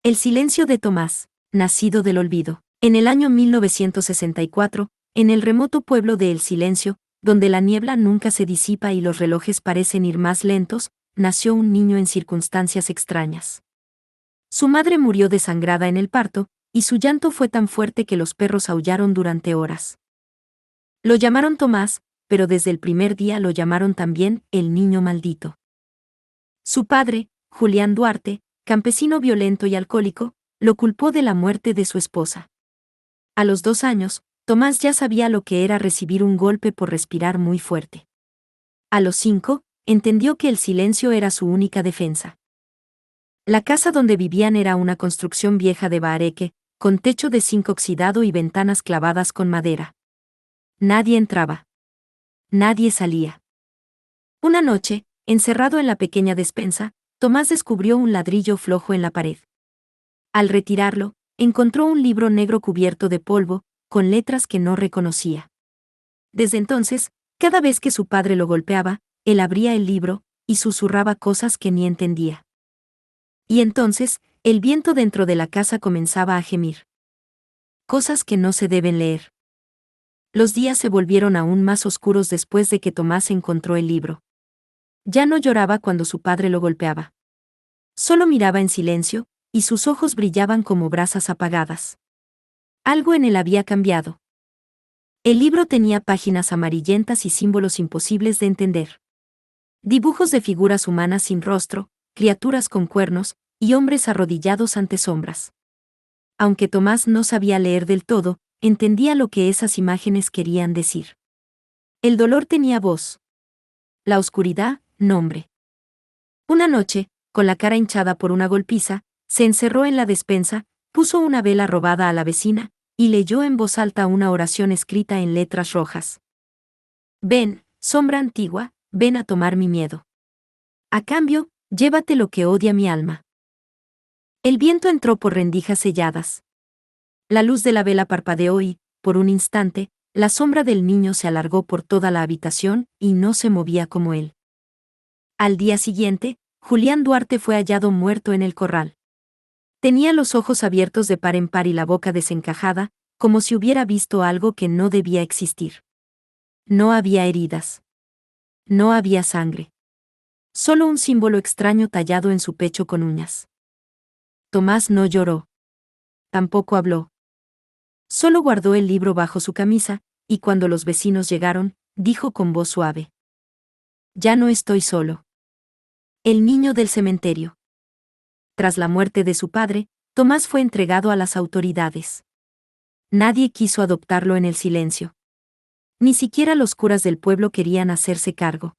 El silencio de Tomás, nacido del olvido. En el año 1964, en el remoto pueblo de El Silencio, donde la niebla nunca se disipa y los relojes parecen ir más lentos, nació un niño en circunstancias extrañas. Su madre murió desangrada en el parto, y su llanto fue tan fuerte que los perros aullaron durante horas. Lo llamaron Tomás, pero desde el primer día lo llamaron también el niño maldito. Su padre, Julián Duarte, campesino violento y alcohólico, lo culpó de la muerte de su esposa. A los 2 años, Tomás ya sabía lo que era recibir un golpe por respirar muy fuerte. A los 5, entendió que el silencio era su única defensa. La casa donde vivían era una construcción vieja de bahareque, con techo de zinc oxidado y ventanas clavadas con madera. Nadie entraba. Nadie salía. Una noche, encerrado en la pequeña despensa, Tomás descubrió un ladrillo flojo en la pared. Al retirarlo, encontró un libro negro cubierto de polvo, con letras que no reconocía. Desde entonces, cada vez que su padre lo golpeaba, él abría el libro y susurraba cosas que ni entendía. Y entonces, el viento dentro de la casa comenzaba a gemir. Cosas que no se deben leer. Los días se volvieron aún más oscuros después de que Tomás encontró el libro. Ya no lloraba cuando su padre lo golpeaba. Solo miraba en silencio, y sus ojos brillaban como brasas apagadas. Algo en él había cambiado. El libro tenía páginas amarillentas y símbolos imposibles de entender. Dibujos de figuras humanas sin rostro, criaturas con cuernos, y hombres arrodillados ante sombras. Aunque Tomás no sabía leer del todo, entendía lo que esas imágenes querían decir. El dolor tenía voz. La oscuridad, nombre. Una noche, con la cara hinchada por una golpiza, se encerró en la despensa, puso una vela robada a la vecina, y leyó en voz alta una oración escrita en letras rojas. Ven, sombra antigua, ven a tomar mi miedo. A cambio, llévate lo que odia mi alma. El viento entró por rendijas selladas. La luz de la vela parpadeó y, por un instante, la sombra del niño se alargó por toda la habitación y no se movía como él. Al día siguiente, Julián Duarte fue hallado muerto en el corral. Tenía los ojos abiertos de par en par y la boca desencajada, como si hubiera visto algo que no debía existir. No había heridas. No había sangre. Solo un símbolo extraño tallado en su pecho con uñas. Tomás no lloró. Tampoco habló. Solo guardó el libro bajo su camisa, y cuando los vecinos llegaron, dijo con voz suave: Ya no estoy solo. El niño del cementerio. Tras la muerte de su padre, Tomás fue entregado a las autoridades. Nadie quiso adoptarlo en el silencio. Ni siquiera los curas del pueblo querían hacerse cargo.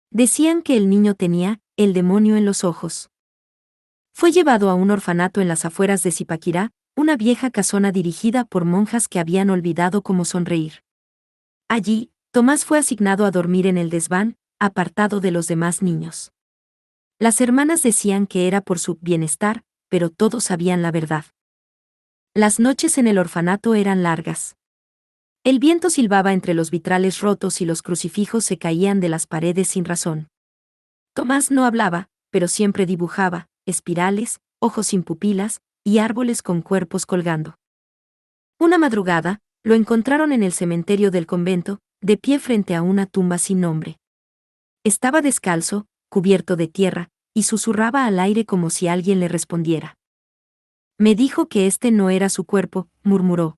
Decían que el niño tenía el demonio en los ojos. Fue llevado a un orfanato en las afueras de Zipaquirá, una vieja casona dirigida por monjas que habían olvidado cómo sonreír. Allí, Tomás fue asignado a dormir en el desván, apartado de los demás niños. Las hermanas decían que era por su bienestar, pero todos sabían la verdad. Las noches en el orfanato eran largas. El viento silbaba entre los vitrales rotos y los crucifijos se caían de las paredes sin razón. Tomás no hablaba, pero siempre dibujaba espirales, ojos sin pupilas, y árboles con cuerpos colgando. Una madrugada, lo encontraron en el cementerio del convento, de pie frente a una tumba sin nombre. Estaba descalzo, cubierto de tierra, y susurraba al aire como si alguien le respondiera. Me dijo que este no era su cuerpo, murmuró.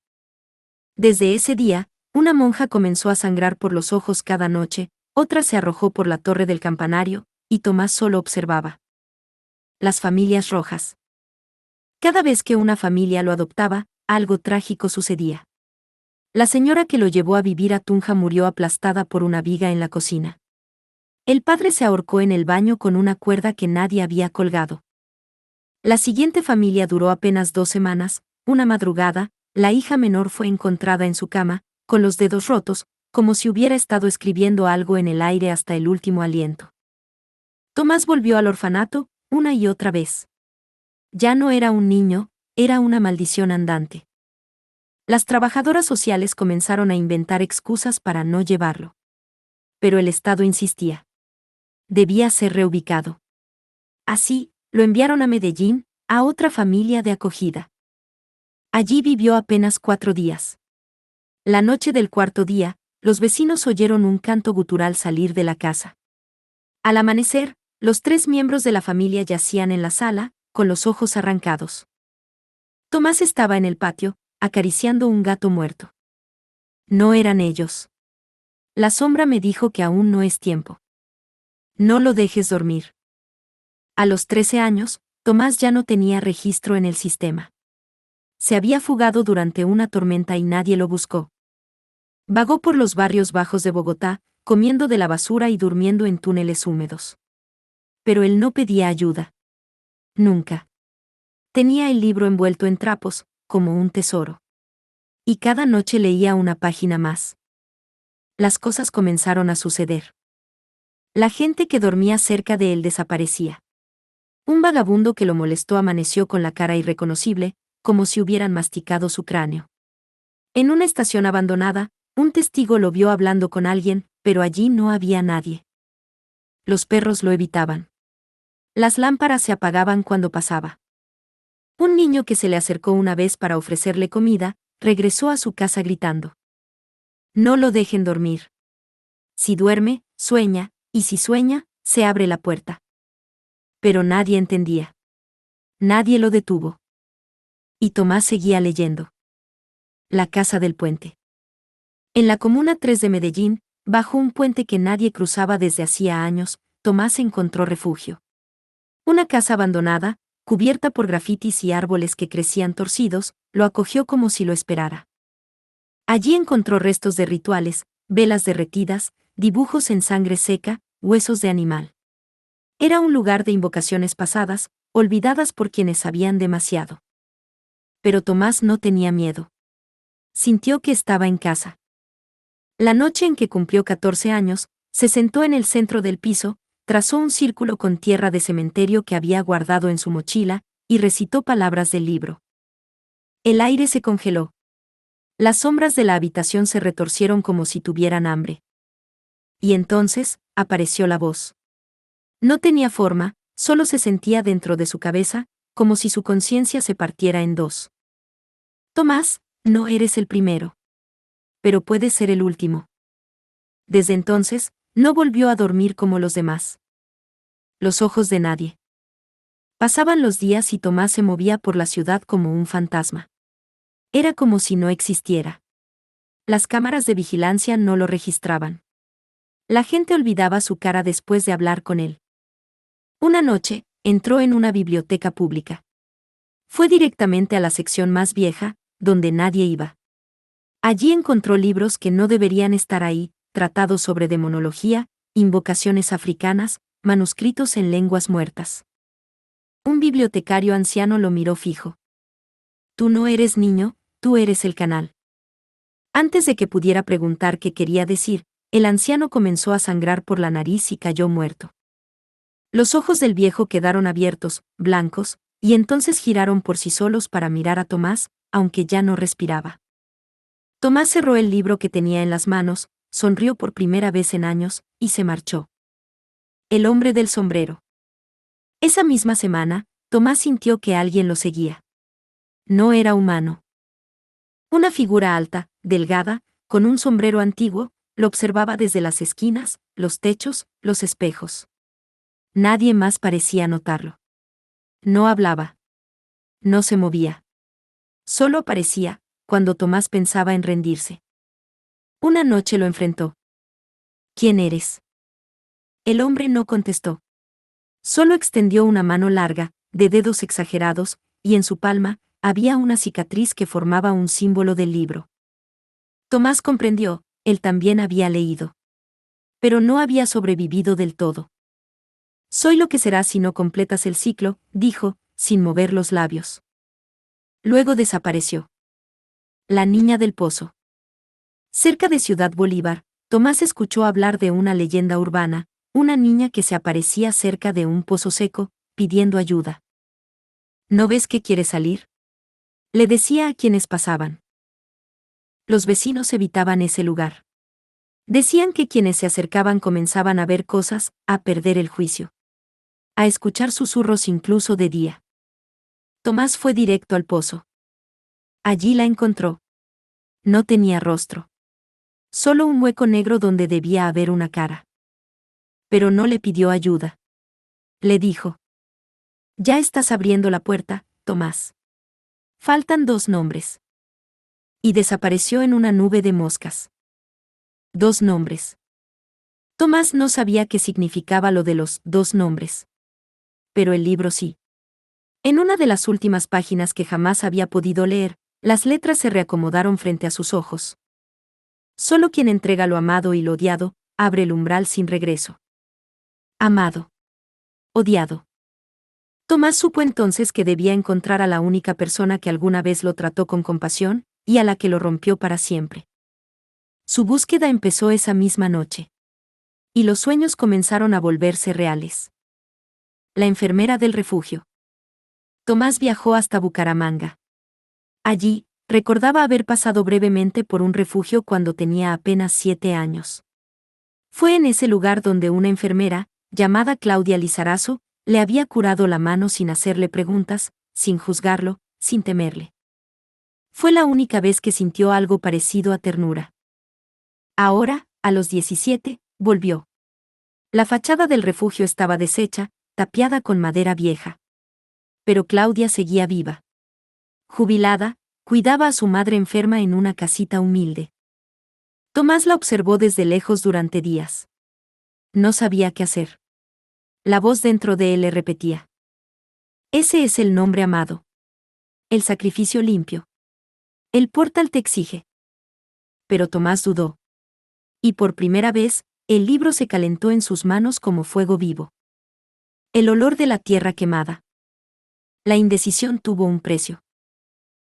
Desde ese día, una monja comenzó a sangrar por los ojos cada noche, otra se arrojó por la torre del campanario, y Tomás solo observaba. Las familias rojas. Cada vez que una familia lo adoptaba, algo trágico sucedía. La señora que lo llevó a vivir a Tunja murió aplastada por una viga en la cocina. El padre se ahorcó en el baño con una cuerda que nadie había colgado. La siguiente familia duró apenas 2 semanas. Una madrugada, la hija menor fue encontrada en su cama, con los dedos rotos, como si hubiera estado escribiendo algo en el aire hasta el último aliento. Tomás volvió al orfanato, una y otra vez. Ya no era un niño, era una maldición andante. Las trabajadoras sociales comenzaron a inventar excusas para no llevarlo. Pero el Estado insistía. Debía ser reubicado. Así, lo enviaron a Medellín, a otra familia de acogida. Allí vivió apenas 4 días. La noche del cuarto día, los vecinos oyeron un canto gutural salir de la casa. Al amanecer, los 3 miembros de la familia yacían en la sala, con los ojos arrancados. Tomás estaba en el patio, acariciando un gato muerto. No eran ellos. La sombra me dijo que aún no es tiempo. No lo dejes dormir. A los 13 años, Tomás ya no tenía registro en el sistema. Se había fugado durante una tormenta y nadie lo buscó. Vagó por los barrios bajos de Bogotá, comiendo de la basura y durmiendo en túneles húmedos. Pero él no pedía ayuda. Nunca. Tenía el libro envuelto en trapos, como un tesoro. Y cada noche leía una página más. Las cosas comenzaron a suceder. La gente que dormía cerca de él desaparecía. Un vagabundo que lo molestó amaneció con la cara irreconocible, como si hubieran masticado su cráneo. En una estación abandonada, un testigo lo vio hablando con alguien, pero allí no había nadie. Los perros lo evitaban. Las lámparas se apagaban cuando pasaba. Un niño que se le acercó una vez para ofrecerle comida, regresó a su casa gritando. No lo dejen dormir. Si duerme, sueña, y si sueña, se abre la puerta. Pero nadie entendía. Nadie lo detuvo. Y Tomás seguía leyendo. La casa del puente. En la Comuna 3 de Medellín, bajo un puente que nadie cruzaba desde hacía años, Tomás encontró refugio. Una casa abandonada, cubierta por grafitis y árboles que crecían torcidos, lo acogió como si lo esperara. Allí encontró restos de rituales, velas derretidas, dibujos en sangre seca, huesos de animal. Era un lugar de invocaciones pasadas, olvidadas por quienes sabían demasiado. Pero Tomás no tenía miedo. Sintió que estaba en casa. La noche en que cumplió 14 años, se sentó en el centro del piso, trazó un círculo con tierra de cementerio que había guardado en su mochila, y recitó palabras del libro. El aire se congeló. Las sombras de la habitación se retorcieron como si tuvieran hambre. Y entonces, apareció la voz. No tenía forma, solo se sentía dentro de su cabeza, como si su conciencia se partiera en dos. Tomás, no eres el primero. Pero puedes ser el último. Desde entonces, no volvió a dormir como los demás. Los ojos de nadie. Pasaban los días y Tomás se movía por la ciudad como un fantasma. Era como si no existiera. Las cámaras de vigilancia no lo registraban. La gente olvidaba su cara después de hablar con él. Una noche, entró en una biblioteca pública. Fue directamente a la sección más vieja, donde nadie iba. Allí encontró libros que no deberían estar ahí, tratados sobre demonología, invocaciones africanas, manuscritos en lenguas muertas. Un bibliotecario anciano lo miró fijo. Tú no eres niño, tú eres el canal. Antes de que pudiera preguntar qué quería decir, el anciano comenzó a sangrar por la nariz y cayó muerto. Los ojos del viejo quedaron abiertos, blancos, y entonces giraron por sí solos para mirar a Tomás, aunque ya no respiraba. Tomás cerró el libro que tenía en las manos, sonrió por primera vez en años, y se marchó. El hombre del sombrero. Esa misma semana, Tomás sintió que alguien lo seguía. No era humano. Una figura alta, delgada, con un sombrero antiguo, lo observaba desde las esquinas, los techos, los espejos. Nadie más parecía notarlo. No hablaba. No se movía. Solo aparecía, cuando Tomás pensaba en rendirse. Una noche lo enfrentó. ¿Quién eres? El hombre no contestó. Solo extendió una mano larga, de dedos exagerados, y en su palma, había una cicatriz que formaba un símbolo del libro. Tomás comprendió, él también había leído. Pero no había sobrevivido del todo. Soy lo que serás si no completas el ciclo, dijo, sin mover los labios. Luego desapareció. La niña del pozo. Cerca de Ciudad Bolívar, Tomás escuchó hablar de una leyenda urbana, una niña que se aparecía cerca de un pozo seco, pidiendo ayuda. ¿No ves que quiere salir?, le decía a quienes pasaban. Los vecinos evitaban ese lugar. Decían que quienes se acercaban comenzaban a ver cosas, a perder el juicio. A escuchar susurros incluso de día. Tomás fue directo al pozo. Allí la encontró. No tenía rostro. Solo un hueco negro donde debía haber una cara. Pero no le pidió ayuda. Le dijo: «Ya estás abriendo la puerta, Tomás. Faltan 2 nombres». Y desapareció en una nube de moscas. 2 nombres. Tomás no sabía qué significaba lo de los 2 nombres. Pero el libro sí. En una de las últimas páginas que jamás había podido leer, las letras se reacomodaron frente a sus ojos. Solo quien entrega lo amado y lo odiado, abre el umbral sin regreso. Amado. Odiado. Tomás supo entonces que debía encontrar a la única persona que alguna vez lo trató con compasión, y a la que lo rompió para siempre. Su búsqueda empezó esa misma noche. Y los sueños comenzaron a volverse reales. La enfermera del refugio. Tomás viajó hasta Bucaramanga. Allí, recordaba haber pasado brevemente por un refugio cuando tenía apenas 7 años. Fue en ese lugar donde una enfermera, llamada Claudia Lizarazo, le había curado la mano sin hacerle preguntas, sin juzgarlo, sin temerle. Fue la única vez que sintió algo parecido a ternura. Ahora, a los 17, volvió. La fachada del refugio estaba deshecha, tapiada con madera vieja. Pero Claudia seguía viva. Jubilada, cuidaba a su madre enferma en una casita humilde. Tomás la observó desde lejos durante días. No sabía qué hacer. La voz dentro de él le repetía: «Ese es el nombre amado. El sacrificio limpio. El portal te exige». Pero Tomás dudó. Y por primera vez, el libro se calentó en sus manos como fuego vivo. El olor de la tierra quemada. La indecisión tuvo un precio.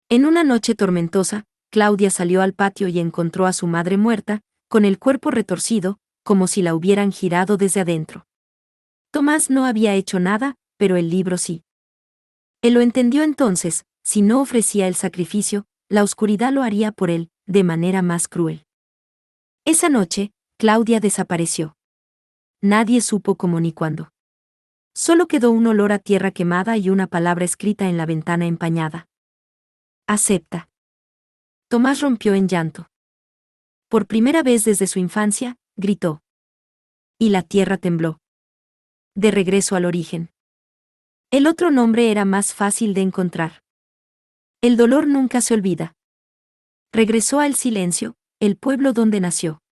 En una noche tormentosa, Claudia salió al patio y encontró a su madre muerta, con el cuerpo retorcido, como si la hubieran girado desde adentro. Tomás no había hecho nada, pero el libro sí. Él lo entendió entonces: si no ofrecía el sacrificio, la oscuridad lo haría por él, de manera más cruel. Esa noche, Claudia desapareció. Nadie supo cómo ni cuándo. Solo quedó un olor a tierra quemada y una palabra escrita en la ventana empañada: «Acepta». Tomás rompió en llanto. Por primera vez desde su infancia, gritó. Y la tierra tembló. De regreso al origen. El otro nombre era más fácil de encontrar. El dolor nunca se olvida. Regresó al silencio, el pueblo donde nació.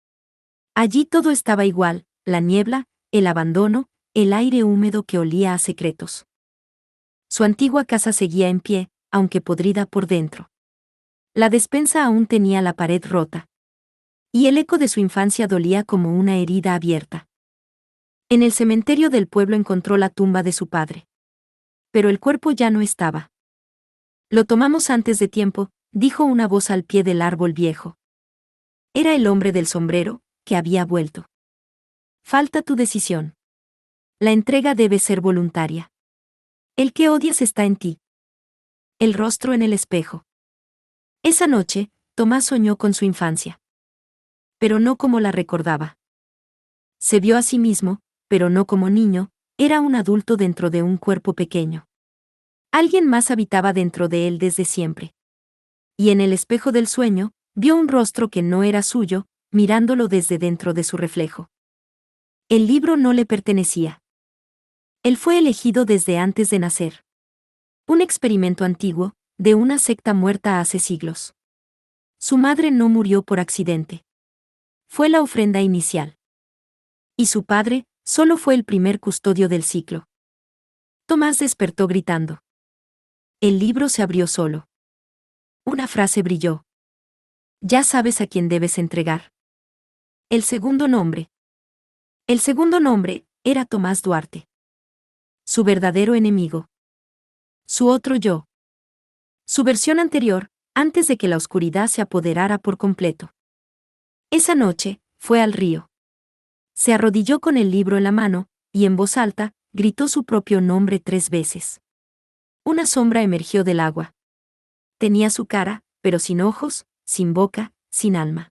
Allí todo estaba igual: la niebla, el abandono, el aire húmedo que olía a secretos. Su antigua casa seguía en pie, aunque podrida por dentro. La despensa aún tenía la pared rota. Y el eco de su infancia dolía como una herida abierta. En el cementerio del pueblo encontró la tumba de su padre. Pero el cuerpo ya no estaba. «Lo tomamos antes de tiempo», dijo una voz al pie del árbol viejo. Era el hombre del sombrero, que había vuelto. «Falta tu decisión. La entrega debe ser voluntaria. El que odias está en ti». El rostro en el espejo. Esa noche, Tomás soñó con su infancia. Pero no como la recordaba. Se vio a sí mismo, pero no como niño, era un adulto dentro de un cuerpo pequeño. Alguien más habitaba dentro de él desde siempre. Y en el espejo del sueño, vio un rostro que no era suyo, mirándolo desde dentro de su reflejo. El libro no le pertenecía. Él fue elegido desde antes de nacer. Un experimento antiguo, de una secta muerta hace siglos. Su madre no murió por accidente. Fue la ofrenda inicial. Y su padre, solo fue el primer custodio del ciclo. Tomás despertó gritando. El libro se abrió solo. Una frase brilló. «Ya sabes a quién debes entregar». El segundo nombre. El segundo nombre era Tomás Duarte. Su verdadero enemigo. Su otro yo. Su versión anterior, antes de que la oscuridad se apoderara por completo. Esa noche, fue al río. Se arrodilló con el libro en la mano, y en voz alta, gritó su propio nombre 3 veces. Una sombra emergió del agua. Tenía su cara, pero sin ojos, sin boca, sin alma.